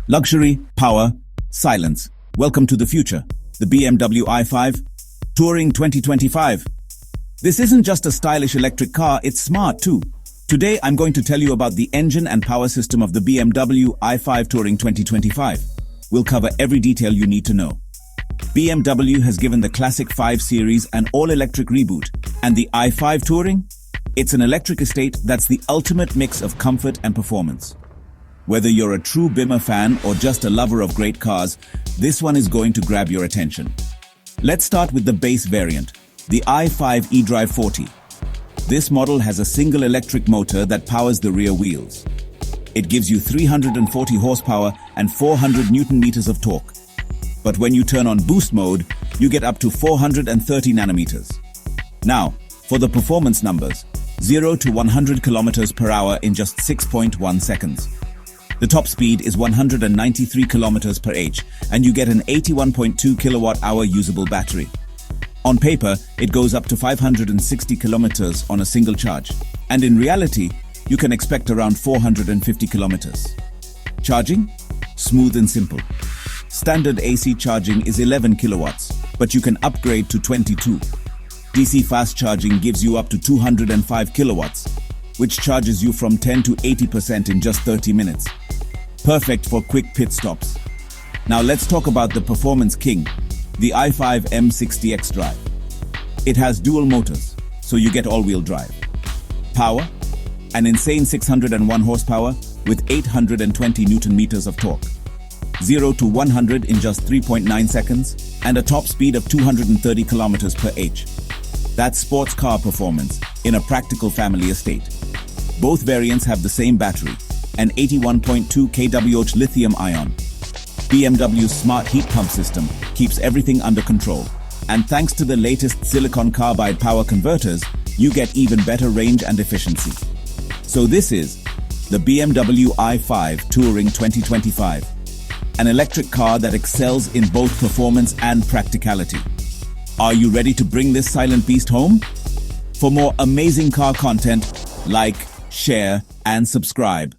Luxury, power, silence. Welcome to the future. The BMW i5 Touring 2025. This isn't just a stylish electric car, it's smart too. Today I'm going to tell you about the engine and power system of the BMW i5 Touring 2025. We'll cover every detail you need to know. BMW has given the classic 5 Series an all-electric reboot. And the i5 Touring? It's an electric estate that's the ultimate mix of comfort and performance. Whether you're a true Bmw fan or just a lover of great cars, this one is going to grab your attention. Let's start with the base variant, the i5 edrive 40. This model has a single electric motor that powers the rear wheels. It gives you 340 horsepower and 400 Newton-meters of torque. But when you turn on boost mode, you get up to 430 nanometers. Now, for the performance numbers, 0 to 100 kilometers per hour in just 6.1 seconds. The top speed is 193 kilometers per h, and you get an 81.2 kilowatt-hour usable battery. On paper, it goes up to 560 kilometers on a single charge, and in reality, you can expect around 450 kilometers. Charging? Smooth and simple. Standard AC charging is 11 kilowatts, but you can upgrade to 22. DC fast charging gives you up to 205 kilowatts, which charges you from 10 to 80% in just 30 minutes. Perfect for quick pit stops. Now let's talk about the performance king, the i5 M60 xDrive. It has dual motors, so you get all-wheel drive. Power? An insane 601 horsepower with 820 Newton-meters of torque. 0 to 100 in just 3.9 seconds, and a top speed of 230 kilometers per h. That's sports car performance in a practical family estate. Both variants have the same battery, an 81.2 kWh lithium-ion. BMW's smart heat pump system keeps everything under control. And thanks to the latest silicon carbide power converters, you get even better range and efficiency. So this is the BMW i5 Touring 2025, an electric car that excels in both performance and practicality. Are you ready to bring this silent beast home? For more amazing car content, like, share, and subscribe.